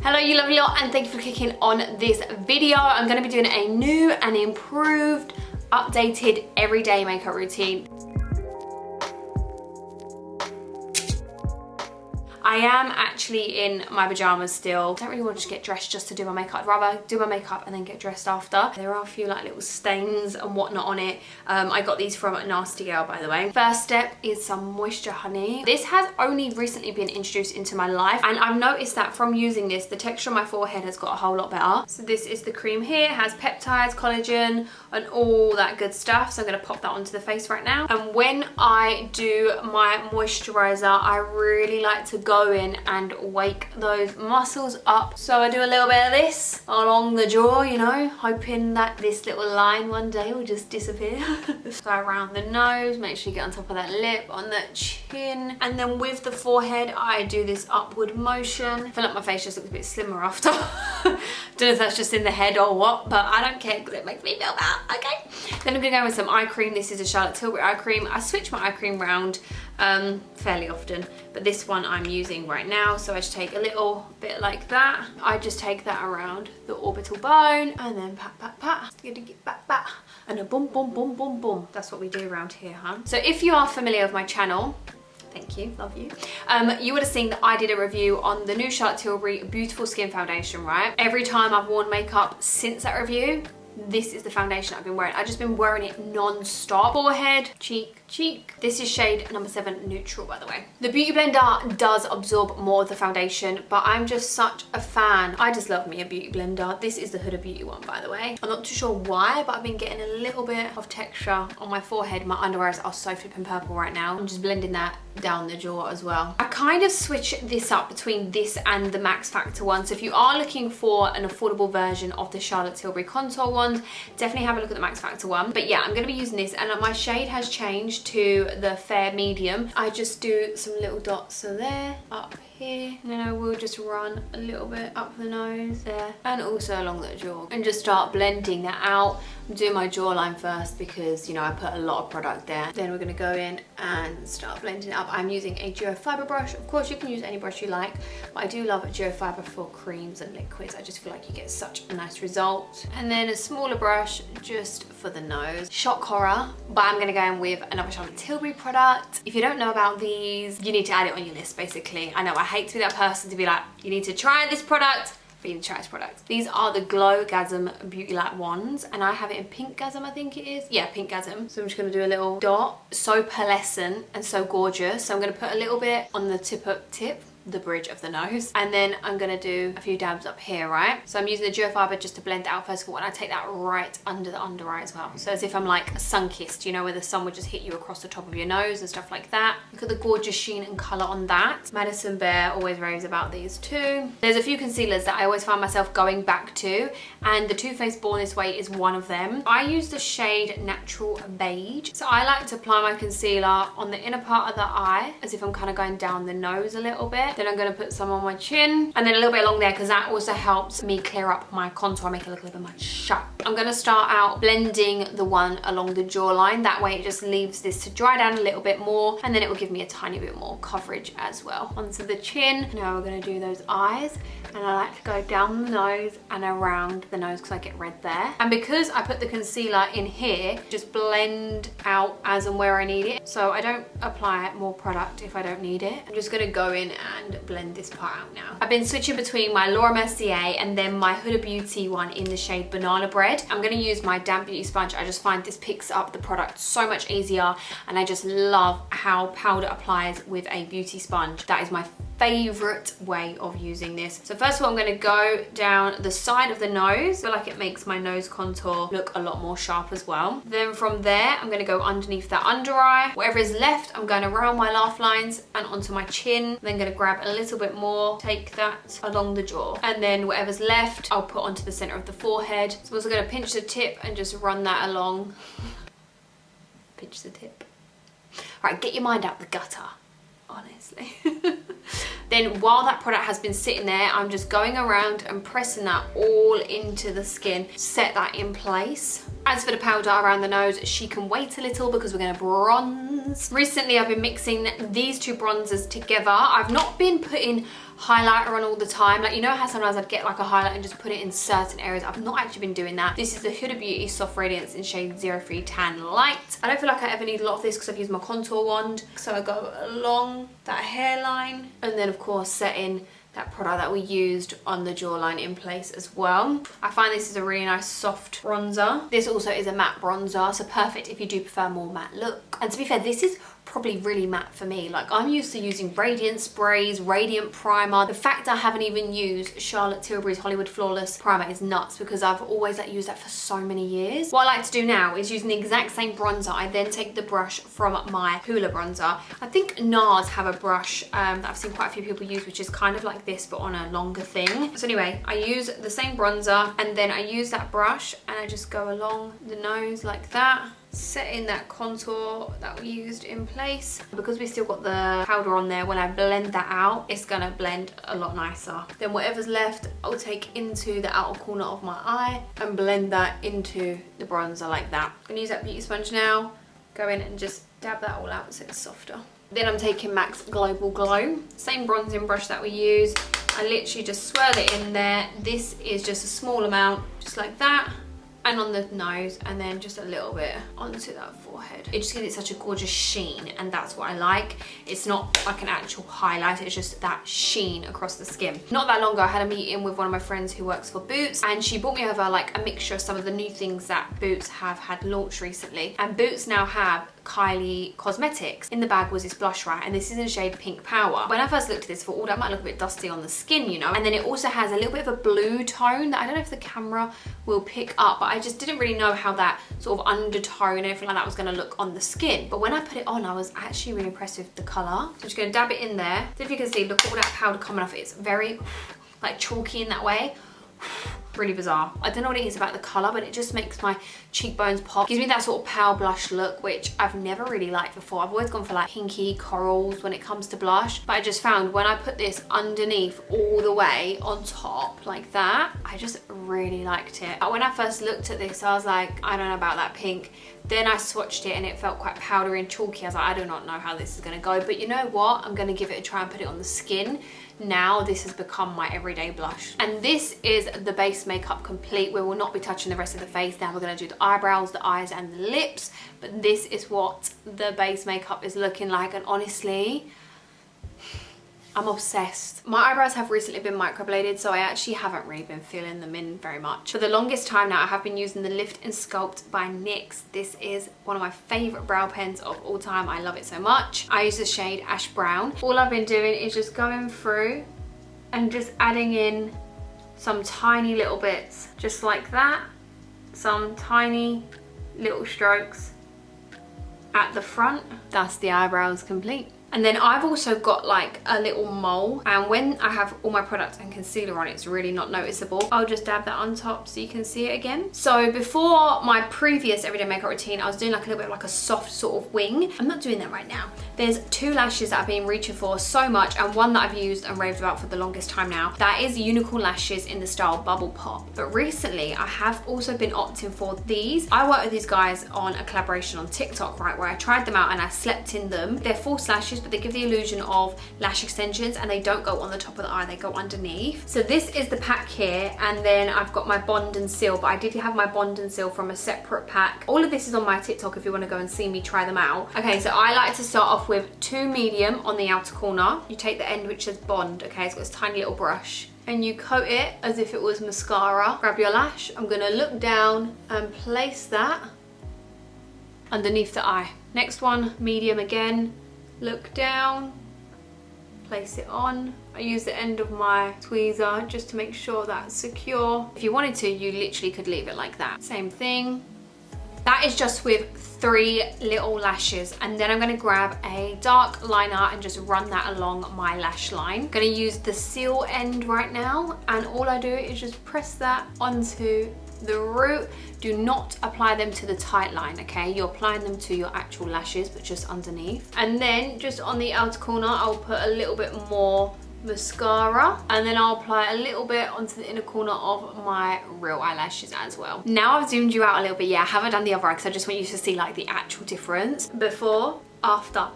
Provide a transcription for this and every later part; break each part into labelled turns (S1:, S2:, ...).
S1: Hello you lovely lot, and thank you for clicking on this video. I'm going to be doing a new and improved, updated everyday makeup routine. I am actually in my pajamas still. I don't really want to just get dressed just to do my makeup. I'd rather do my makeup and then get dressed after. There are a few like little stains and whatnot on it. I got these from Nasty Girl, by the way. First step is some moisture honey. This has only recently been introduced into my life, and I've noticed that from using this, the texture on my forehead has got a whole lot better. So this is the cream here. It has peptides, collagen, and all that good stuff. So I'm going to pop that onto the face right now. And when I do my moisturizer, I really like to go in and wake those muscles up. So I do a little bit of this along the jaw, you know, hoping that this little line one day will just disappear. So around the nose, make sure you get on top of that lip, on that chin, and then with the forehead I do this upward motion. I feel like my face just looks a bit slimmer after. Don't know if that's just in the head or what, but I don't care because it makes me feel bad. Okay, then I'm gonna go with some eye cream. This is a Charlotte Tilbury eye cream. I switch my eye cream round fairly often, but this one I'm using right now, so I just take a little bit like that. I just take that around the orbital bone and then pat pat pat, pat pat, and a boom boom boom boom boom. That's what we do around here, huh? So if you are familiar with my channel, thank you, love you. You would have seen that I did a review on the new Charlotte Tilbury Beautiful Skin Foundation, right? Every time I've worn makeup since that review, this is the foundation I've been wearing. I've just been wearing it non-stop. Forehead, cheek, cheek. This is shade number 7 Neutral, by the way. The Beauty Blender does absorb more of the foundation, but I'm just such a fan. I just love me a Beauty Blender. This is the Huda Beauty one, by the way. I'm not too sure why, but I've been getting a little bit of texture on my forehead. My under eyes are so flipping purple right now. I'm just blending that down the jaw as well. I kind of switch this up between this and the Max Factor one. So if you are looking for an affordable version of the Charlotte Tilbury contour ones, definitely have a look at the Max Factor one. But yeah, I'm going to be using this, and my shade has changed to the fair medium. I just do some little dots, so there, up here, and then I will just run a little bit up the nose there, and also along the jaw, and just start blending that out. I'm doing my jawline first because, you know, I put a lot of product there. Then we're going to go in and start blending it up. I'm using a Duo Fiber brush. Of course, you can use any brush you like, but I do love a Duo Fiber for creams and liquids. I just feel like you get such a nice result. And then a smaller brush just for the nose. Shock horror, but I'm going to go in with another Charlotte Tilbury product. If you don't know about these, you need to add it on your list, basically. I know I hate to be that person to be like, you need to try this product, but you need to try this product. These are the Glowgasm Beauty Light wands, and I have it in Pinkgasm, I think it is. Yeah, Pinkgasm. So I'm just going to do a little dot. So pearlescent and so gorgeous. So I'm going to put a little bit on the tip, the bridge of the nose, and then I'm gonna do a few dabs up here, right? So I'm using the Duo Fiber just to blend it out first of all, and I take that right under the under eye as well, so as if I'm like sun-kissed, you know, where the sun would just hit you across the top of your nose and stuff like that. Look at the gorgeous sheen and colour on that. Madison Bear always raves about these too. There's a few concealers that I always find myself going back to, and the Too Faced Born This Way is one of them. I use the shade Natural Beige, so I like to apply my concealer on the inner part of the eye as if I'm kind of going down the nose a little bit. Then I'm going to put some on my chin, and then a little bit along there, because that also helps me clear up my contour, make it look a little bit more sharp. I'm going to start out blending the one along the jawline. That way it just leaves this to dry down a little bit more, and then it will give me a tiny bit more coverage as well. Onto the chin. Now we're going to do those eyes, and I like to go down the nose and around the nose because I get red there. And because I put the concealer in here, just blend out as and where I need it. So I don't apply more product if I don't need it. I'm just going to go in and blend this part out now. I've been switching between my Laura Mercier and then my Huda Beauty one in the shade Banana Bread. I'm going to use my damp beauty sponge. I just find this picks up the product so much easier, and I just love how powder applies with a beauty sponge. That is my favorite way of using this. So first of all, I'm going to go down the side of the nose. I feel like it makes my nose contour look a lot more sharp as well. Then from there, I'm going to go underneath that under eye. Whatever is left, I'm going around my laugh lines and onto my chin. Then going to grab a little bit more, take that along the jaw, and then whatever's left, I'll put onto the center of the forehead. So I'm also going to pinch the tip and just run that along. Pinch the tip. All right, get your mind out the gutter, honestly. Then while that product has been sitting there, I'm just going around and pressing that all into the skin, set that in place. As for the powder around the nose, she can wait a little because we're gonna bronze. Recently, I've been mixing these two bronzers together. I've not been putting highlighter on all the time. Like, you know how sometimes I'd get like a highlight and just put it in certain areas. I've not actually been doing that. This is the Huda Beauty Soft Radiance in shade 03 Tan Light. I don't feel like I ever need a lot of this because I've used my contour wand. So I go along that hairline and then of course set in that product that we used on the jawline in place as well. I find this is a really nice soft bronzer. This also is a matte bronzer, so perfect if you do prefer more matte look. And to be fair, this is probably really matte for me. Like, I'm used to using radiant sprays, radiant primer. The fact I haven't even used Charlotte Tilbury's Hollywood Flawless primer is nuts because I've always used that for so many years. What I like to do now is using the exact same bronzer. I then take the brush from my Hoola bronzer. I think NARS have a brush that I've seen quite a few people use, which is kind of like this but on a longer thing. So anyway, I use the same bronzer and then I use that brush and I just go along the nose like that, setting that contour that we used in place. Because we still got the powder on there, when I blend that out, it's gonna blend a lot nicer. Then whatever's left, I'll take into the outer corner of my eye and blend that into the bronzer like that. I'm gonna use that beauty sponge now, go in and just dab that all out so it's softer. Then I'm taking MAC's Global Glow, same bronzing brush that we use. I literally just swirl it in there. This is just a small amount, just like that. And on the nose, and then just a little bit onto that forehead. It just gives it such a gorgeous sheen, and that's what I like. It's not like an actual highlight, it's just that sheen across the skin. Not that long ago, I had a meeting with one of my friends who works for Boots, and she brought me over like a mixture of some of the new things that Boots have had launched recently. And Boots now have Kylie Cosmetics. In the bag was this blush, right? And this is in the shade Pink Power. When I first looked at this, I thought, oh, that might look a bit dusty on the skin, you know? And then it also has a little bit of a blue tone that I don't know if the camera will pick up, but I just didn't really know how that sort of undertone and everything like that was gonna look on the skin. But when I put it on, I was actually really impressed with the color. So I'm just gonna dab it in there. So if you can see, look at all that powder coming off. It's very like chalky in that way. Really bizarre. I don't know what it is about the colour, but it just makes my cheekbones pop. Gives me that sort of pale blush look, which I've never really liked before. I've always gone for like pinky corals when it comes to blush, but I just found when I put this underneath all the way on top like that, I just really liked it. When I first looked at this, I was like, I don't know about that pink. Then I swatched it and it felt quite powdery and chalky. I was like, I do not know how this is gonna go, but you know what? I'm gonna give it a try and put it on the skin. Now this has become my everyday blush. And this is the base makeup complete. We will not be touching the rest of the face. Now we're gonna do the eyebrows, the eyes and the lips, but this is what the base makeup is looking like. And honestly, I'm obsessed. My eyebrows have recently been microbladed, so I actually haven't really been filling them in very much. For the longest time now, I have been using the Lift and Sculpt by NYX. This is one of my favorite brow pens of all time. I love it so much. I use the shade Ash Brown. All I've been doing is just going through and just adding in some tiny little bits, just like that. Some tiny little strokes at the front. That's the eyebrows complete. And then I've also got like a little mole, and when I have all my products and concealer on, it's really not noticeable. I'll just dab that on top so you can see it again. So before my previous everyday makeup routine, I was doing like a little bit of like a soft sort of wing. I'm not doing that right now. There's two lashes that I've been reaching for so much, and one that I've used and raved about for the longest time now. That is Unicorn Lashes in the style Bubble Pop. But recently I have also been opting for these. I work with these guys on a collaboration on TikTok, right, where I tried them out and I slept in them. They're false lashes, but they give the illusion of lash extensions, and they don't go on the top of the eye, they go underneath. So this is the pack here, and then I've got my Bond and Seal, but I did have my Bond and Seal from a separate pack. All of this is on my TikTok if you want to go and see me try them out. Okay, so I like to start off with 2 medium on the outer corner. You take the end which says Bond, okay, it's got this tiny little brush, and you coat it as if it was mascara. Grab your lash, I'm gonna look down and place that underneath the eye. Next one, medium again. Look down, place it on. I use the end of my tweezer just to make sure that's secure. If you wanted to, you literally could leave it like that. Same thing. That is just with 3 little lashes, and then I'm going to grab a dark liner and just run that along my lash line. I'm going to use the Seal end right now, and all I do is just press that onto the root. Do not apply them to the tight line, okay? You're applying them to your actual lashes, but just underneath. And then just on the outer corner, I'll put a little bit more mascara, and then I'll apply a little bit onto the inner corner of my real eyelashes as well. Now I've zoomed you out a little bit. Yeah, I haven't done the other eye because I just want you to see like the actual difference. Before, after.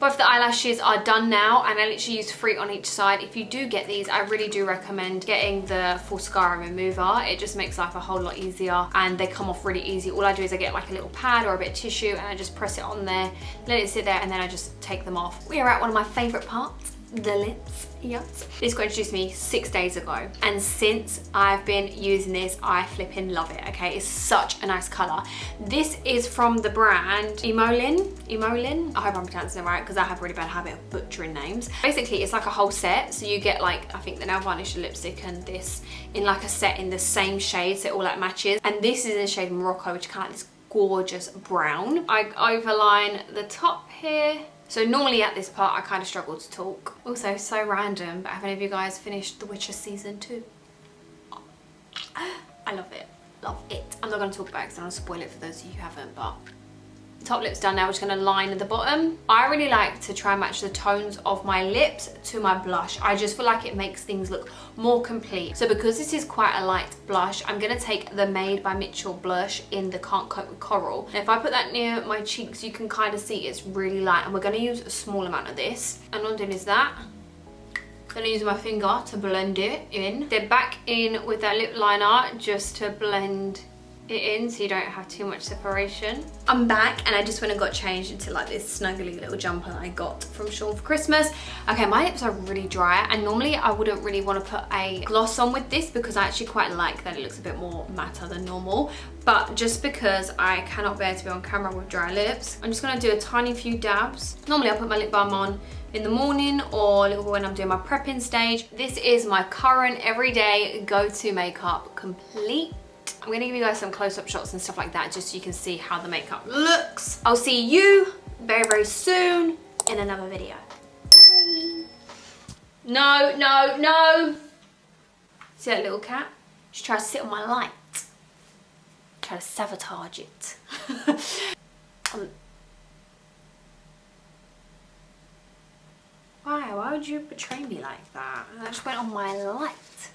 S1: Both the eyelashes are done now, and I literally use 3 on each side. If you do get these, I really do recommend getting the full mascara remover. It just makes life a whole lot easier, and they come off really easy. All I do is I get like a little pad or a bit of tissue, and I just press it on there, let it sit there, and then I just take them off. We are at one of my favorite parts, the lips. Yes. This got introduced to me 6 days ago, and since I've been using this, I flipping love it. Okay, it's such a nice color. This is from the brand Emolin. I hope I'm pronouncing it right because I have a really bad habit of butchering names. Basically, it's like a whole set, so you get like, I think the nail varnish, the lipstick, and this in like a set in the same shade, so it all like matches. And this is in the shade Morocco, which is kind of like this gorgeous brown. I overline the top here. So normally at this part I kind of struggle to talk. Also, so random, but have any of you guys finished The Witcher season 2? I love it, love it. I'm not going to talk about it because I don't want to spoil it for those of you who haven't, but the top lip's done now. We're just going to line at the bottom. I really like to try and match the tones of my lips to my blush. I just feel like it makes things look more complete. So because this is quite a light blush, I'm going to take the Made by Mitchell blush in the Can't Cope with Coral. And if I put that near my cheeks, you can kind of see it's really light, and we're going to use a small amount of this. And what I'm doing is that. I'm going to use my finger to blend it in. Then back in with that lip liner just to blend it in so you don't have too much separation. I'm back, and I just went and got changed into like this snuggly little jumper I got from Sean for Christmas. Okay, my lips are really dry, and normally I wouldn't really want to put a gloss on with this because I actually quite like that it looks a bit more matter than normal. But just because I cannot bear to be on camera with dry lips, I'm just going to do a tiny few dabs. Normally I put my lip balm on in the morning or a little bit when I'm doing my prepping stage. This is my current everyday go-to makeup complete. I'm gonna give you guys some close-up shots and stuff like that just so you can see how the makeup looks. I'll see you very, very soon in another video. Bye. No, no, no. See that little cat? She tries to sit on my light. Try to sabotage it. Why would you betray me like that? I just went on my light.